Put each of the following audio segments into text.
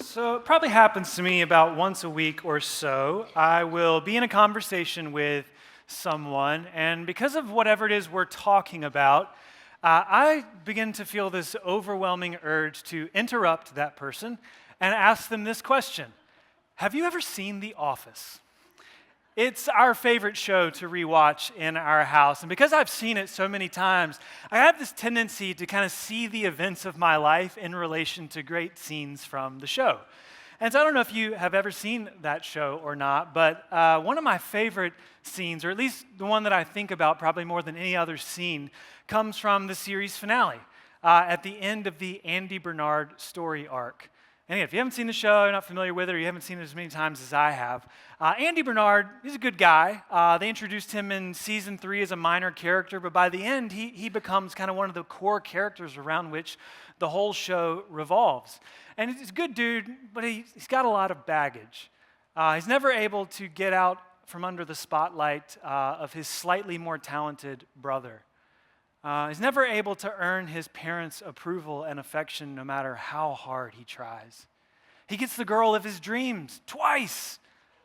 So it probably happens to me about once a week or so. I will be in a conversation with someone, and because of whatever it is we're talking about, I begin to feel this overwhelming urge to interrupt that person and ask them this question. Have you ever seen The Office? It's our favorite show to rewatch in our house. And because I've seen it so many times, I have this tendency to kind of see the events of my life in relation to great scenes from the show. And so I don't know if you have ever seen that show or not, but one of my favorite scenes, or at least the one that I think about probably more than any other scene, comes from the series finale at the end of the Andy Bernard story arc. And if you haven't seen the show, you're not familiar with it, or you haven't seen it as many times as I have, Andy Bernard, he's a good guy. They introduced him in season 3 as a minor character, but by the end, he becomes kind of one of the core characters around which the whole show revolves. And he's a good dude, but he's got a lot of baggage. He's never able to get out from under the spotlight of his slightly more talented brother. He's never able to earn his parents' approval and affection no matter how hard he tries. He gets the girl of his dreams twice,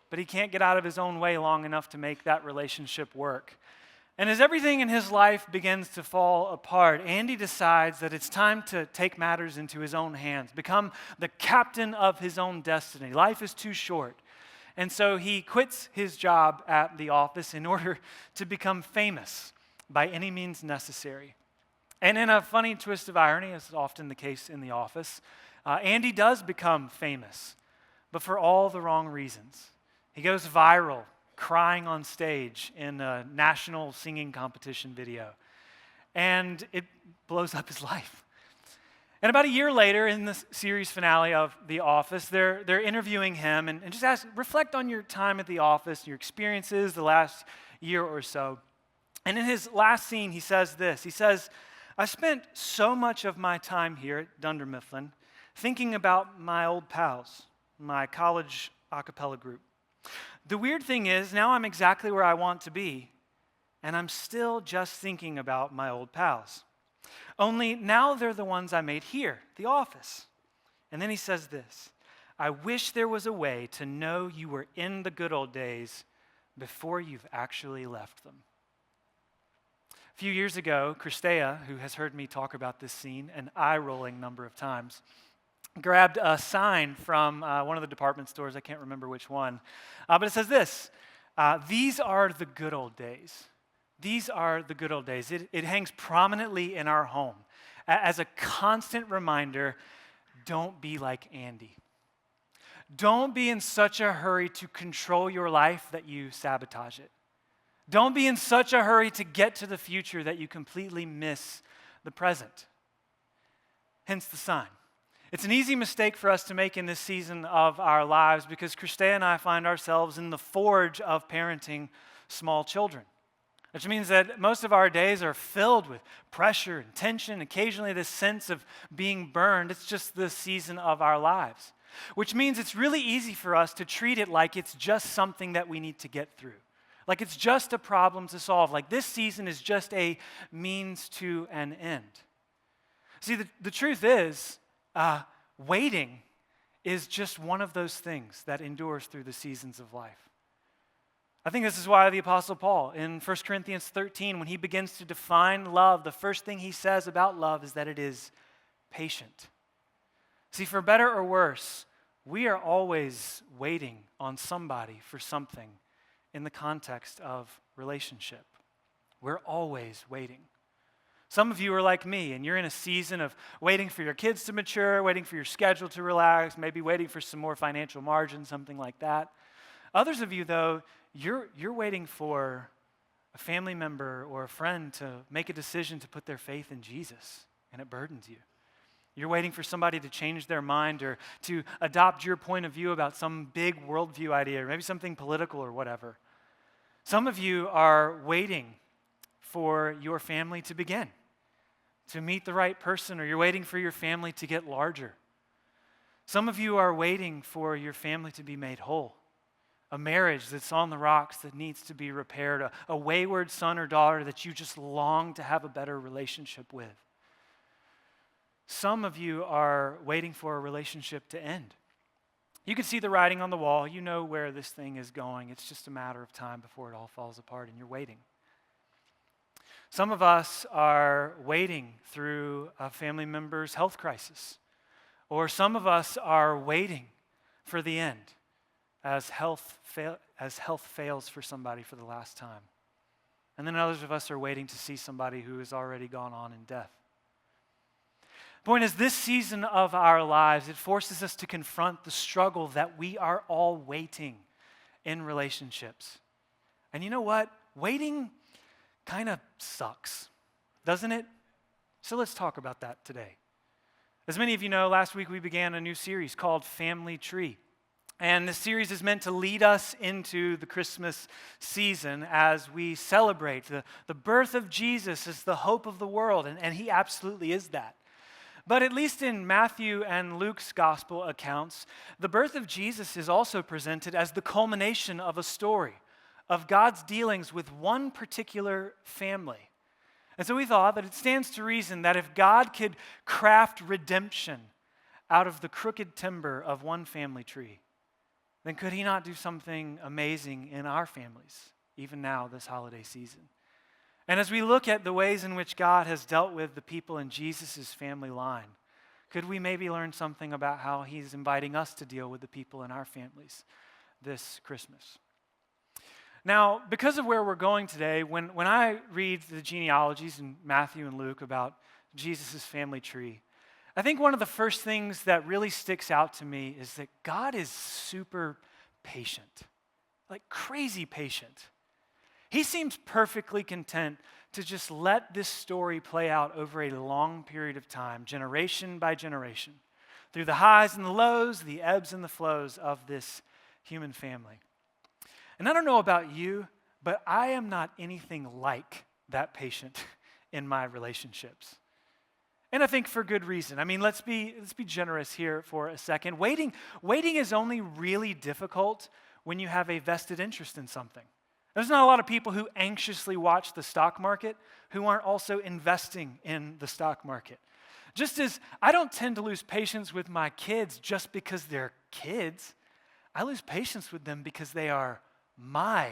but he can't get out of his own way long enough to make that relationship work. And as everything in his life begins to fall apart, Andy decides that it's time to take matters into his own hands, become the captain of his own destiny. Life is too short. And so he quits his job at the office in order to become famous by any means necessary. And in a funny twist of irony, as is often the case in The Office, Andy does become famous, but for all the wrong reasons. He goes viral, crying on stage in a national singing competition video, and it blows up his life. And about a year later, in the series finale of The Office, they're interviewing him and just reflect on your time at the office, your experiences the last year or so. And in his last scene, he says this. He says, I spent so much of my time here at Dunder Mifflin thinking about my old pals, my college a cappella group. The weird thing is, now I'm exactly where I want to be, and I'm still just thinking about my old pals. Only now they're the ones I made here, the office. And then he says this, I wish there was a way to know you were in the good old days before you've actually left them. A few years ago, Christea, who has heard me talk about this scene an eye-rolling number of times, grabbed a sign from one of the department stores, I can't remember which one, but it says this, these are the good old days. These are the good old days. It hangs prominently in our home as a constant reminder, don't be like Andy. Don't be in such a hurry to control your life that you sabotage it. Don't be in such a hurry to get to the future that you completely miss the present. Hence the sign. It's an easy mistake for us to make in this season of our lives because Christea and I find ourselves in the forge of parenting small children, which means that most of our days are filled with pressure and tension, occasionally this sense of being burned. It's just the season of our lives, which means it's really easy for us to treat it like it's just something that we need to get through. Like it's just a problem to solve. Like this season is just a means to an end. See, the truth is, waiting is just one of those things that endures through the seasons of life. I think this is why the Apostle Paul in 1 Corinthians 13, when he begins to define love, the first thing he says about love is that it is patient. See, for better or worse, we are always waiting on somebody for something in the context of relationship. We're always waiting. Some of you are like me, and you're in a season of waiting for your kids to mature, waiting for your schedule to relax, maybe waiting for some more financial margin, something like that. Others of you, though, you're waiting for a family member or a friend to make a decision to put their faith in Jesus, and it burdens you. You're waiting for somebody to change their mind or to adopt your point of view about some big worldview idea or maybe something political or whatever. Some of you are waiting for your family to begin, to meet the right person, or you're waiting for your family to get larger. Some of you are waiting for your family to be made whole, a marriage that's on the rocks that needs to be repaired, a wayward son or daughter that you just long to have a better relationship with. Some of you are waiting for a relationship to end. You can see the writing on the wall. You know where this thing is going. It's just a matter of time before it all falls apart, and you're waiting. Some of us are waiting through a family member's health crisis, or some of us are waiting for the end as health fails for somebody for the last time. And then others of us are waiting to see somebody who has already gone on in death. The point is, this season of our lives, it forces us to confront the struggle that we are all waiting in relationships. And you know what? Waiting kind of sucks, doesn't it? So let's talk about that today. As many of you know, last week we began a new series called Family Tree. And this series is meant to lead us into the Christmas season as we celebrate the birth of Jesus as the hope of the world, and he absolutely is that. But at least in Matthew and Luke's gospel accounts, the birth of Jesus is also presented as the culmination of a story of God's dealings with one particular family. And so we thought that it stands to reason that if God could craft redemption out of the crooked timber of one family tree, then could he not do something amazing in our families, even now this holiday season? And as we look at the ways in which God has dealt with the people in Jesus' family line, could we maybe learn something about how he's inviting us to deal with the people in our families this Christmas? Now, because of where we're going today, when I read the genealogies in Matthew and Luke about Jesus' family tree, I think one of the first things that really sticks out to me is that God is super patient, like crazy patient. He seems perfectly content to just let this story play out over a long period of time, generation by generation, through the highs and the lows, the ebbs and the flows of this human family. And I don't know about you, but I am not anything like that patient in my relationships. And I think for good reason. I mean, let's be generous here for a second. Waiting is only really difficult when you have a vested interest in something. There's not a lot of people who anxiously watch the stock market who aren't also investing in the stock market. Just as I don't tend to lose patience with my kids just because they're kids, I lose patience with them because they are my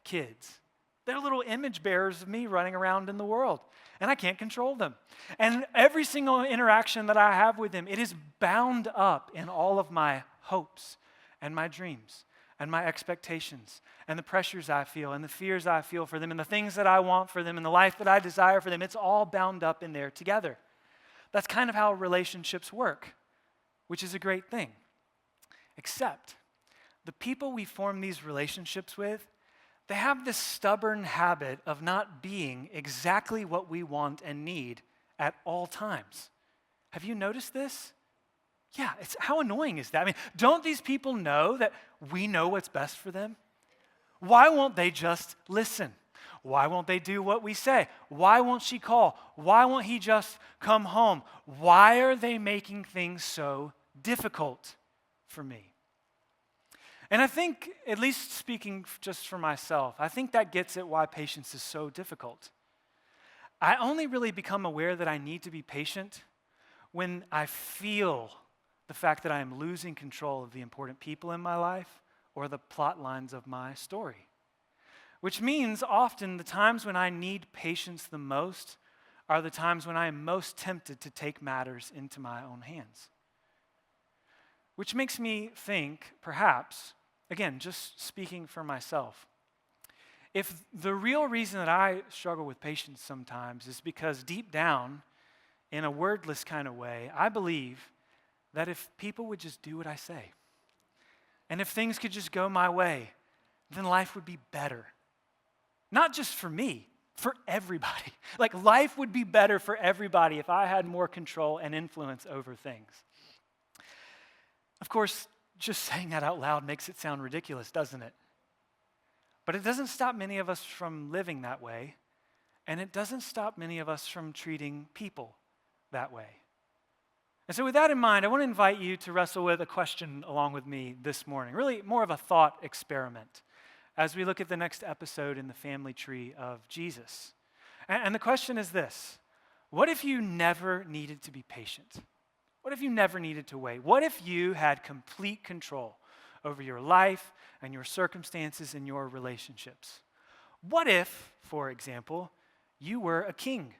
kids. They're little image bearers of me running around in the world, and I can't control them. And every single interaction that I have with them, it is bound up in all of my hopes and my dreams and my expectations and the pressures I feel and the fears I feel for them and the things that I want for them and the life that I desire for them. It's all bound up in there together. That's kind of how relationships work, which is a great thing. Except the people we form these relationships with, they have this stubborn habit of not being exactly what we want and need at all times. Have you noticed this? Yeah, how annoying is that? I mean, don't these people know that we know what's best for them? Why won't they just listen? Why won't they do what we say? Why won't she call? Why won't he just come home? Why are they making things so difficult for me? And I think, at least speaking just for myself, I think that gets at why patience is so difficult. I only really become aware that I need to be patient when I feel the fact that I am losing control of the important people in my life or the plot lines of my story. Which means often the times when I need patience the most are the times when I am most tempted to take matters into my own hands. Which makes me think, perhaps, again, just speaking for myself, if the real reason that I struggle with patience sometimes is because deep down, in a wordless kind of way, I believe that if people would just do what I say, and if things could just go my way, then life would be better. Not just for me, for everybody. Like life would be better for everybody if I had more control and influence over things. Of course, just saying that out loud makes it sound ridiculous, doesn't it? But it doesn't stop many of us from living that way, and it doesn't stop many of us from treating people that way. And so with that in mind, I want to invite you to wrestle with a question along with me this morning, really more of a thought experiment as we look at the next episode in the family tree of Jesus. And the question is this: what if you never needed to be patient? What if you never needed to wait? What if you had complete control over your life and your circumstances and your relationships. What if, for example, you were a king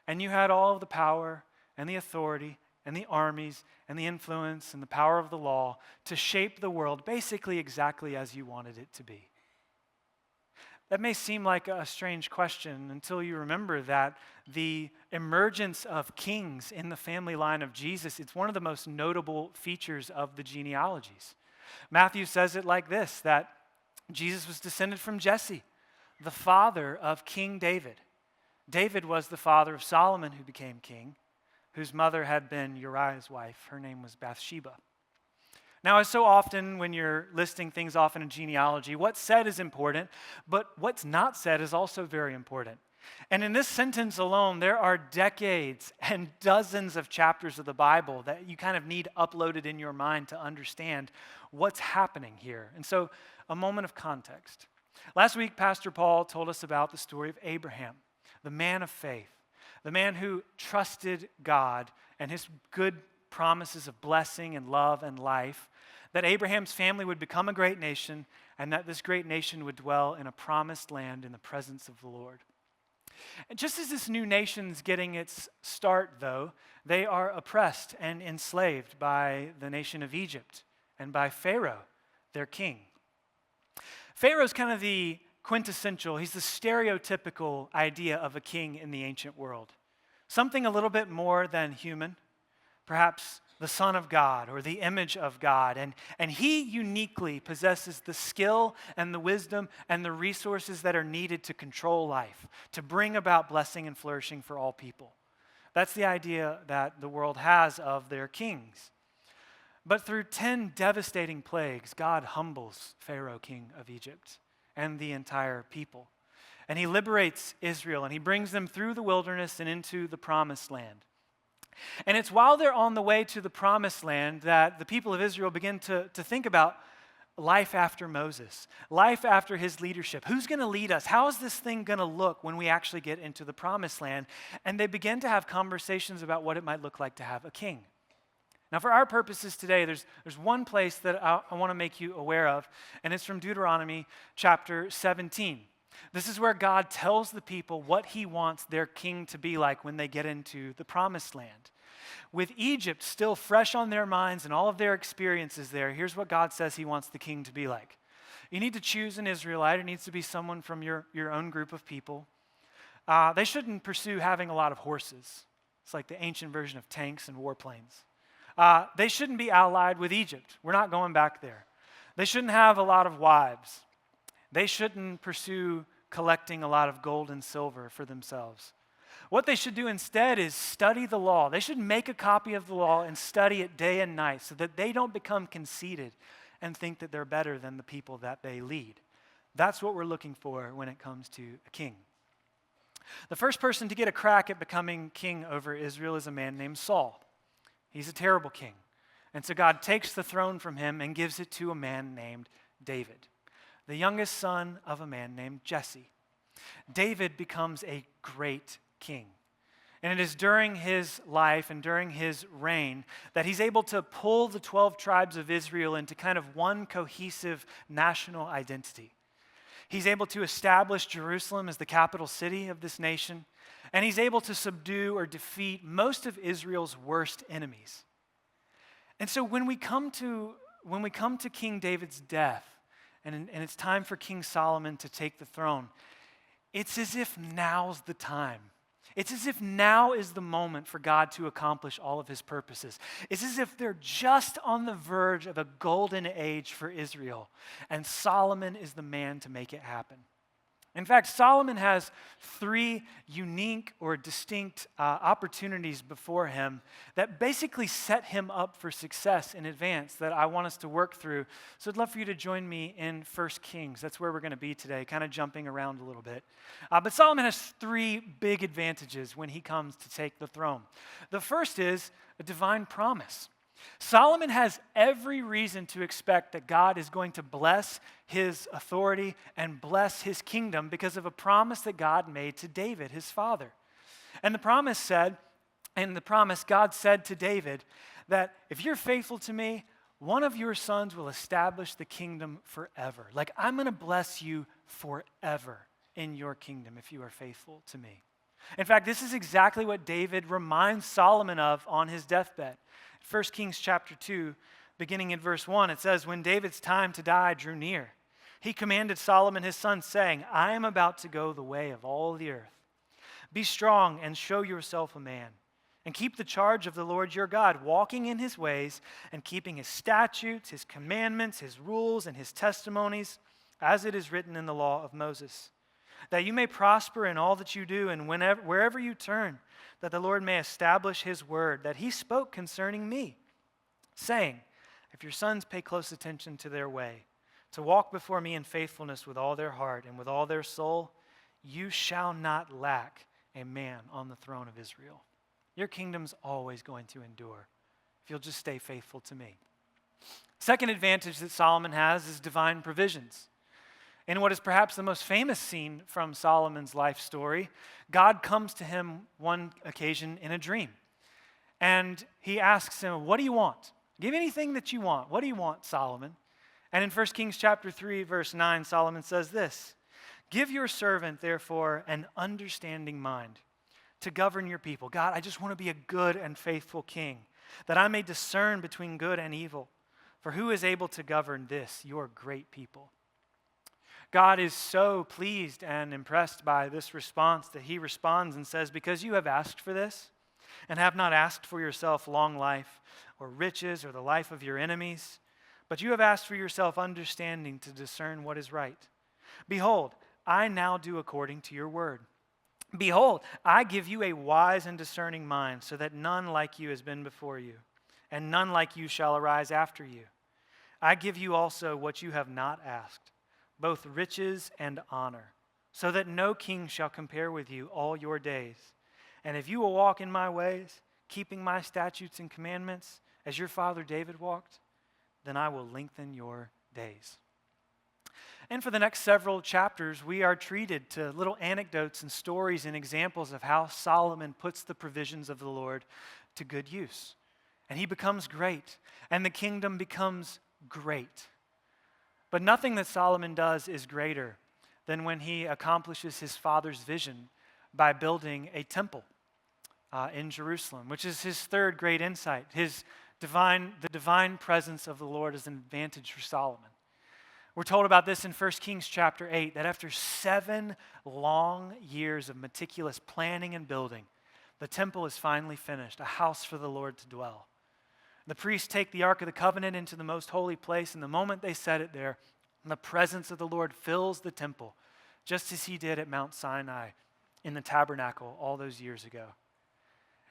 and you had all of the power and the authority and the armies and the influence and the power of the law to shape the world basically exactly as you wanted it to be? That may seem like a strange question until you remember that the emergence of kings in the family line of Jesus, it's one of the most notable features of the genealogies. Matthew says it like this, that Jesus was descended from Jesse, the father of King David. David was the father of Solomon, who became king, whose mother had been Uriah's wife. Her name was Bathsheba. Now, as so often when you're listing things off in a genealogy, what's said is important, but what's not said is also very important. And in this sentence alone, there are decades and dozens of chapters of the Bible that you kind of need uploaded in your mind to understand what's happening here. And so, a moment of context. Last week, Pastor Paul told us about the story of Abraham, the man of faith, the man who trusted God and his good promises of blessing and love and life, that Abraham's family would become a great nation and that this great nation would dwell in a promised land in the presence of the Lord. And just as this new nation's getting its start, though, they are oppressed and enslaved by the nation of Egypt and by Pharaoh, their king. Pharaoh's kind of the quintessential, he's the stereotypical idea of a king in the ancient world. Something a little bit more than human, perhaps the Son of God or the image of God. And he uniquely possesses the skill and the wisdom and the resources that are needed to control life, to bring about blessing and flourishing for all people. That's the idea that the world has of their kings. But through 10 devastating plagues, God humbles Pharaoh, king of Egypt, and the entire people. And he liberates Israel, and he brings them through the wilderness and into the promised land. And it's while they're on the way to the promised land that the people of Israel begin to think about life after Moses, life after his leadership. Who's going to lead us? How is this thing going to look when we actually get into the promised land? And they begin to have conversations about what it might look like to have a king. Now, for our purposes today, there's one place that I want to make you aware of, and it's from Deuteronomy chapter 17. This is where God tells the people what he wants their king to be like when they get into the promised land. With Egypt still fresh on their minds and all of their experiences there, here's what God says he wants the king to be like. You need to choose an Israelite. It needs to be someone from your own group of people. They shouldn't pursue having a lot of horses. It's like the ancient version of tanks and warplanes. They shouldn't be allied with Egypt. We're not going back there. They shouldn't have a lot of wives. They shouldn't pursue collecting a lot of gold and silver for themselves. What they should do instead is study the law. They should make a copy of the law and study it day and night so that they don't become conceited and think that they're better than the people that they lead. That's what we're looking for when it comes to a king. The first person to get a crack at becoming king over Israel is a man named Saul. He's a terrible king. And so God takes the throne from him and gives it to a man named David, the youngest son of a man named Jesse. David becomes a great king. And it is during his life and during his reign that he's able to pull the 12 tribes of Israel into kind of one cohesive national identity. He's able to establish Jerusalem as the capital city of this nation, and he's able to subdue or defeat most of Israel's worst enemies. And so when we come to King David's death, and it's time for King Solomon to take the throne, it's as if now's the time. It's as if now is the moment for God to accomplish all of his purposes. It's as if they're just on the verge of a golden age for Israel, and Solomon is the man to make it happen. In fact, Solomon has 3 unique or distinct opportunities before him that basically set him up for success in advance that I want us to work through. So I'd love for you to join me in 1 Kings. That's where we're going to be today, kind of jumping around a little bit. But Solomon has 3 big advantages when he comes to take the throne. The first is a divine promise. Solomon has every reason to expect that God is going to bless his authority and bless his kingdom because of a promise that God made to David, his father. And the promise God said to David that if you're faithful to me, one of your sons will establish the kingdom forever. Like, I'm going to bless you forever in your kingdom if you are faithful to me. In fact, this is exactly what David reminds Solomon of on his deathbed. 1 Kings chapter 2, beginning in verse 1, it says, "When David's time to die drew near, he commanded Solomon his son, saying, I am about to go the way of all the earth. Be strong and show yourself a man, and keep the charge of the Lord your God, walking in his ways and keeping his statutes, his commandments, his rules, and his testimonies, as it is written in the law of Moses, that you may prosper in all that you do and wherever you turn, that the Lord may establish his word that he spoke concerning me, saying, if your sons pay close attention to their way, to walk before me in faithfulness with all their heart and with all their soul, you shall not lack a man on the throne of Israel." Your kingdom's always going to endure if you'll just stay faithful to me. Second advantage that Solomon has is divine provisions. In what is perhaps the most famous scene from Solomon's life story, God comes to him one occasion in a dream. And he asks him, "What do you want? Give anything that you want. What do you want, Solomon?" And in 1 Kings chapter 3, verse 9, Solomon says this, "Give your servant, therefore, an understanding mind to govern your people." God, I just want to be a good and faithful king, that I may discern between good and evil. For who is able to govern this, your great people? God is so pleased and impressed by this response that he responds and says, "Because you have asked for this, and have not asked for yourself long life, or riches, or the life of your enemies, but you have asked for yourself understanding to discern what is right. Behold, I now do according to your word. Behold, I give you a wise and discerning mind, so that none like you has been before you, and none like you shall arise after you. I give you also what you have not asked, both riches and honor, so that no king shall compare with you all your days. And if you will walk in my ways, keeping my statutes and commandments, as your father David walked, then I will lengthen your days." And for the next several chapters, we are treated to little anecdotes and stories and examples of how Solomon puts the provisions of the Lord to good use. And he becomes great, and the kingdom becomes great. But nothing that Solomon does is greater than when he accomplishes his father's vision by building a temple in Jerusalem, which is his third great insight. The divine presence of the Lord is an advantage for Solomon. We're told about this in 1 Kings chapter 8, that after 7 long years of meticulous planning and building, the temple is finally finished, a house for the Lord to dwell. The priests take the Ark of the Covenant into the most holy place, and the moment they set it there, the presence of the Lord fills the temple, just as he did at Mount Sinai in the tabernacle all those years ago.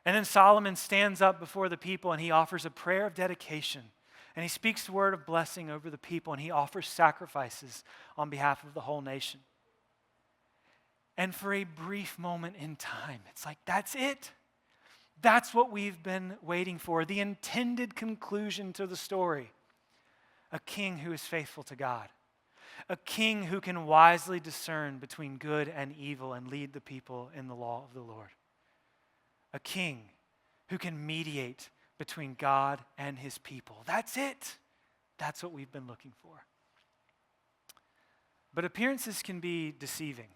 And then Solomon stands up before the people and he offers a prayer of dedication. And he speaks the word of blessing over the people, and he offers sacrifices on behalf of the whole nation. And for a brief moment in time, it's like, that's it. That's what we've been waiting for, the intended conclusion to the story. A king who is faithful to God. A king who can wisely discern between good and evil and lead the people in the law of the Lord. A king who can mediate between God and his people. That's it. That's what we've been looking for. But appearances can be deceiving.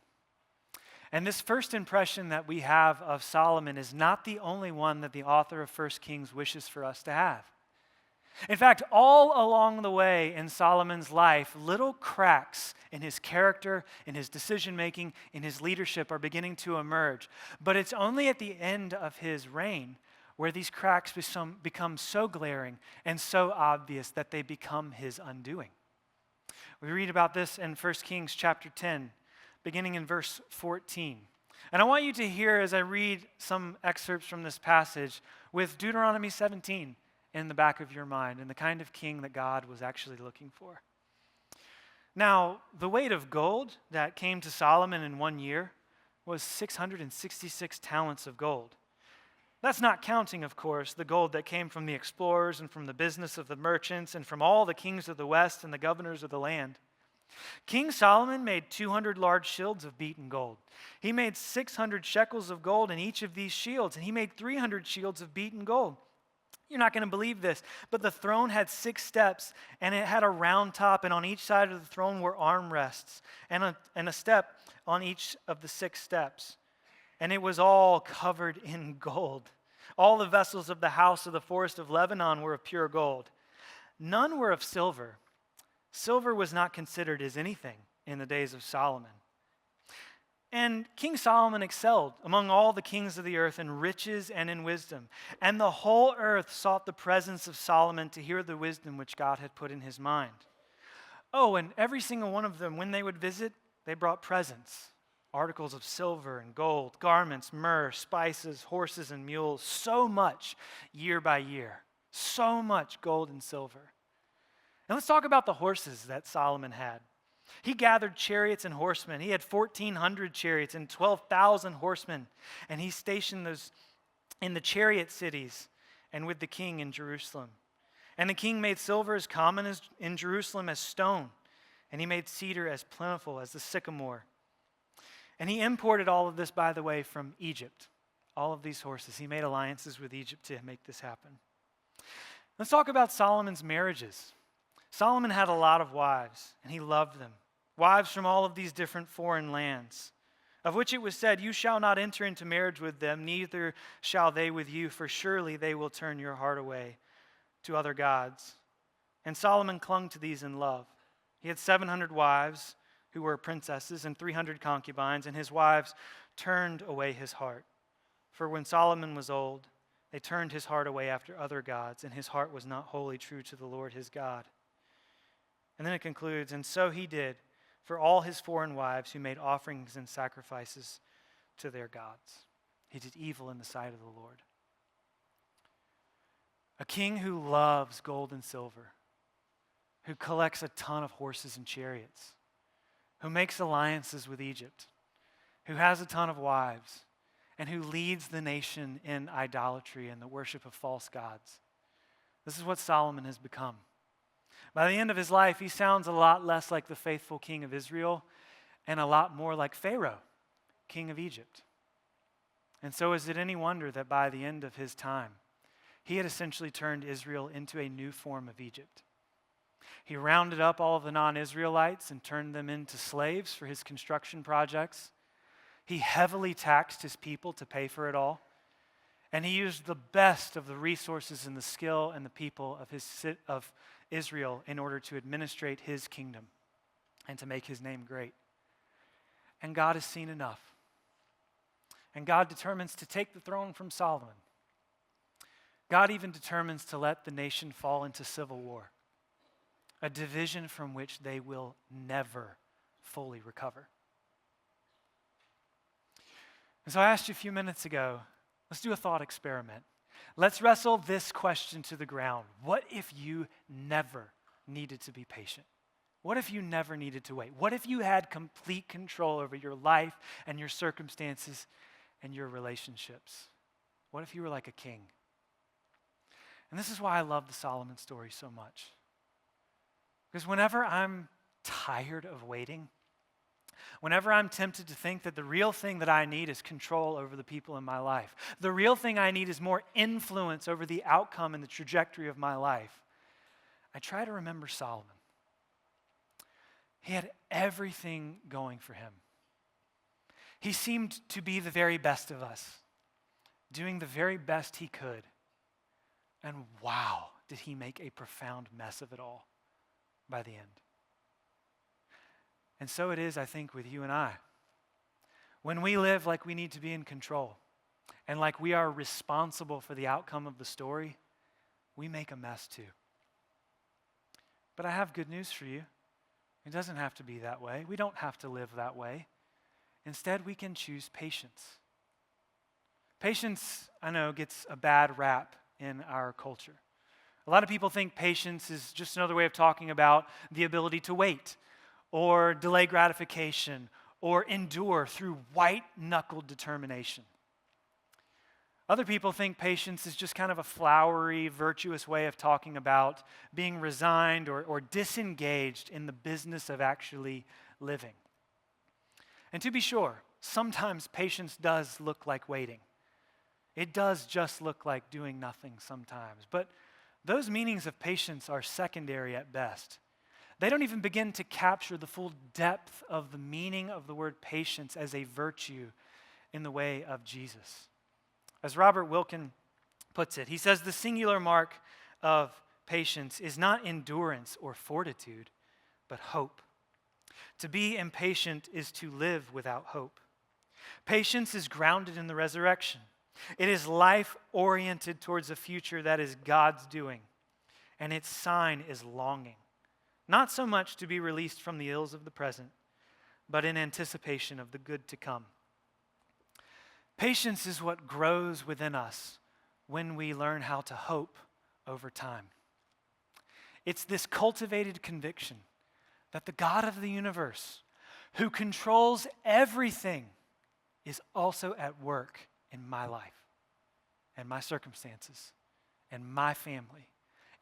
And this first impression that we have of Solomon is not the only one that the author of 1 Kings wishes for us to have. In fact, all along the way in Solomon's life, little cracks in his character, in his decision-making, in his leadership are beginning to emerge. But it's only at the end of his reign where these cracks become so glaring and so obvious that they become his undoing. We read about this in 1 Kings chapter 10, beginning in verse 14. And I want you to hear as I read some excerpts from this passage with Deuteronomy 17 in the back of your mind and the kind of king that God was actually looking for. Now, the weight of gold that came to Solomon in 1 year was 666 talents of gold. That's not counting, of course, the gold that came from the explorers and from the business of the merchants and from all the kings of the west and the governors of the land. King Solomon made 200 large shields of beaten gold. He made 600 shekels of gold in each of these shields, and he made 300 shields of beaten gold. You're not going to believe this, but the throne had 6 steps, and it had a round top, and on each side of the throne were armrests, and a step on each of the 6 steps. And it was all covered in gold. All the vessels of the house of the forest of Lebanon were of pure gold. None were of silver. Silver was not considered as anything in the days of Solomon. And King Solomon excelled among all the kings of the earth in riches and in wisdom. And the whole earth sought the presence of Solomon to hear the wisdom which God had put in his mind. Oh, and every single one of them, when they would visit, they brought presents, articles of silver and gold, garments, myrrh, spices, horses and mules, so much year by year, so much gold and silver. And let's talk about the horses that Solomon had. He gathered chariots and horsemen. He had 1,400 chariots and 12,000 horsemen. And he stationed those in the chariot cities and with the king in Jerusalem. And the king made silver as common as in Jerusalem as stone. And he made cedar as plentiful as the sycamore. And he imported all of this, by the way, from Egypt. All of these horses. He made alliances with Egypt to make this happen. Let's talk about Solomon's marriages. Solomon had a lot of wives, and he loved them. Wives from all of these different foreign lands, of which it was said, "You shall not enter into marriage with them, neither shall they with you, for surely they will turn your heart away to other gods." And Solomon clung to these in love. He had 700 wives who were princesses and 300 concubines, and his wives turned away his heart. For when Solomon was old, they turned his heart away after other gods, and his heart was not wholly true to the Lord his God. And then it concludes, "And so he did for all his foreign wives who made offerings and sacrifices to their gods." He did evil in the sight of the Lord. A king who loves gold and silver, who collects a ton of horses and chariots, who makes alliances with Egypt, who has a ton of wives, and who leads the nation in idolatry and the worship of false gods. This is what Solomon has become. By the end of his life, he sounds a lot less like the faithful king of Israel and a lot more like Pharaoh, king of Egypt. And so is it any wonder that by the end of his time, he had essentially turned Israel into a new form of Egypt. He rounded up all of the non-Israelites and turned them into slaves for his construction projects. He heavily taxed his people to pay for it all. And he used the best of the resources and the skill and the people of Israel in order to administrate his kingdom and to make his name great. And God has seen enough. And God determines to take the throne from Solomon. God even determines to let the nation fall into civil war, a division from which they will never fully recover. And so I asked you a few minutes ago, let's do a thought experiment. Let's wrestle this question to the ground. What if you never needed to be patient? What if you never needed to wait? What if you had complete control over your life and your circumstances and your relationships? What if you were like a king? And this is why I love the Solomon story so much. Because whenever I'm tired of waiting, whenever I'm tempted to think that the real thing that I need is control over the people in my life, the real thing I need is more influence over the outcome and the trajectory of my life, I try to remember Solomon. He had everything going for him. He seemed to be the very best of us, doing the very best he could. And wow, did he make a profound mess of it all by the end. And so it is, I think, with you and I. When we live like we need to be in control and like we are responsible for the outcome of the story, we make a mess too. But I have good news for you. It doesn't have to be that way. We don't have to live that way. Instead, we can choose patience. Patience, I know, gets a bad rap in our culture. A lot of people think patience is just another way of talking about the ability to wait or delay gratification or endure through white-knuckled determination. Other people think patience is just kind of a flowery, virtuous way of talking about being resigned or disengaged in the business of actually living. And to be sure, sometimes patience does look like waiting. It does just look like doing nothing sometimes. But those meanings of patience are secondary at best. They don't even begin to capture the full depth of the meaning of the word patience as a virtue in the way of Jesus. As Robert Wilkin puts it, he says the singular mark of patience is not endurance or fortitude, but hope. To be impatient is to live without hope. Patience is grounded in the resurrection. It is life oriented towards a future that is God's doing, and its sign is longing, not so much to be released from the ills of the present, but in anticipation of the good to come. Patience is what grows within us when we learn how to hope over time. It's this cultivated conviction that the God of the universe, who controls everything, is also at work in my life and my circumstances and my family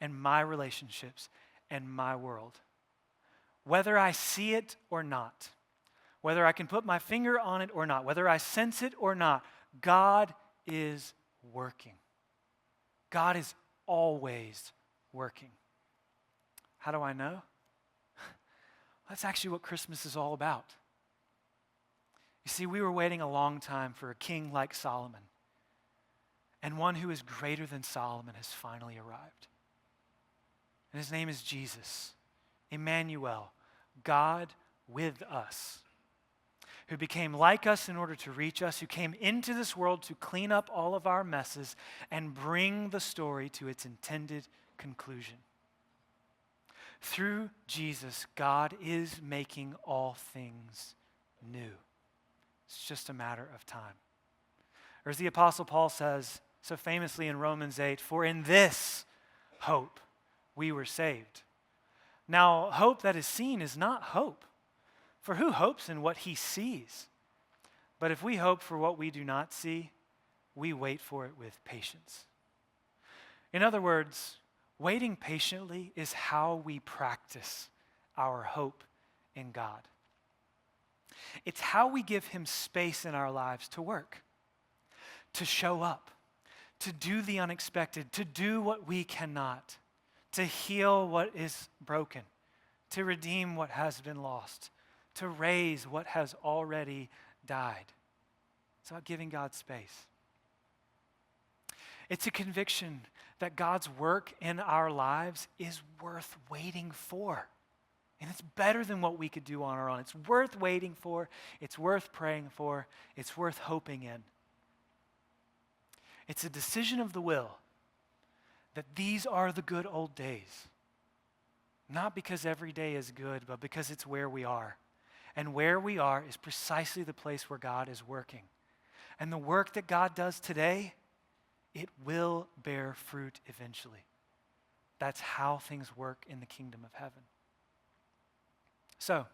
and my relationships and my world. Whether I see it or not, whether I can put my finger on it or not, whether I sense it or not, God is working. God is always working. How do I know? That's actually what Christmas is all about. You see, we were waiting a long time for a king like Solomon, and one who is greater than Solomon has finally arrived. And his name is Jesus, Emmanuel, God with us, who became like us in order to reach us, who came into this world to clean up all of our messes and bring the story to its intended conclusion. Through Jesus, God is making all things new. It's just a matter of time. Or as the Apostle Paul says so famously in Romans 8, for in this hope we were saved. Now, hope that is seen is not hope. For who hopes in what he sees? But if we hope for what we do not see, we wait for it with patience. In other words, waiting patiently is how we practice our hope in God. It's how we give him space in our lives to work, to show up, to do the unexpected, to do what we cannot, to heal what is broken, to redeem what has been lost, to raise what has already died. It's about giving God space. It's a conviction that God's work in our lives is worth waiting for. And it's better than what we could do on our own. It's worth waiting for. It's worth praying for. It's worth hoping in. It's a decision of the will that these are the good old days. Not because every day is good, but because it's where we are. And where we are is precisely the place where God is working. And the work that God does today, it will bear fruit eventually. That's how things work in the kingdom of heaven. So,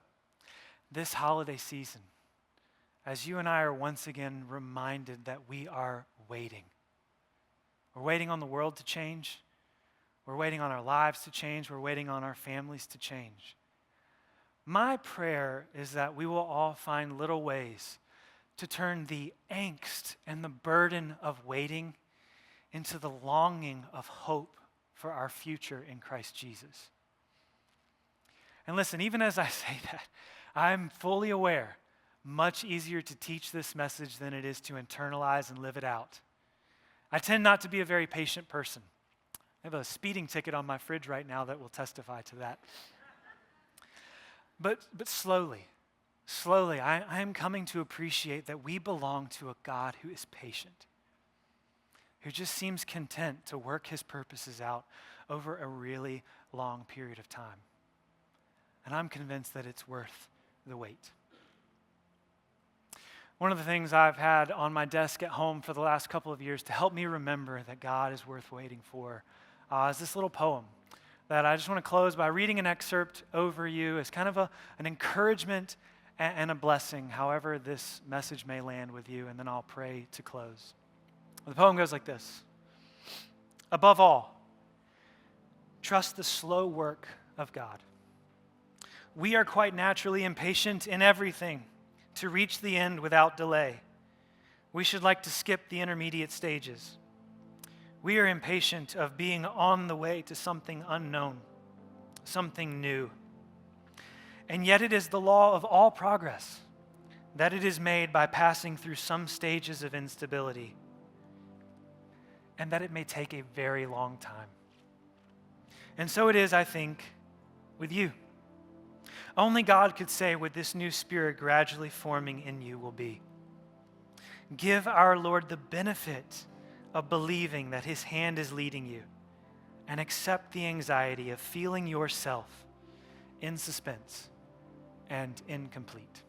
this holiday season, as you and I are once again reminded that we are waiting. We're waiting on the world to change. We're waiting on our lives to change. We're waiting on our families to change. My prayer is that we will all find little ways to turn the angst and the burden of waiting into the longing of hope for our future in Christ Jesus. And listen, even as I say that, I'm fully aware, much easier to teach this message than it is to internalize and live it out. I tend not to be a very patient person. I have a speeding ticket on my fridge right now that will testify to that. But slowly, I am coming to appreciate that we belong to a God who is patient, who just seems content to work his purposes out over a really long period of time. And I'm convinced that it's worth the wait. One of the things I've had on my desk at home for the last couple of years to help me remember that God is worth waiting for is this little poem that I just want to close by reading an excerpt over you as kind of an encouragement and a blessing, however this message may land with you, and then I'll pray to close. The poem goes like this. Above all, trust the slow work of God. We are quite naturally impatient in everything to reach the end without delay. we should like to skip the intermediate stages. We are impatient of being on the way to something unknown, something new. And yet it is the law of all progress that it is made by passing through some stages of instability, and that it may take a very long time. And so it is, I think, with you. Only God could say what this new spirit gradually forming in you will be. Give our Lord the benefit of believing that his hand is leading you, and accept the anxiety of feeling yourself in suspense and incomplete.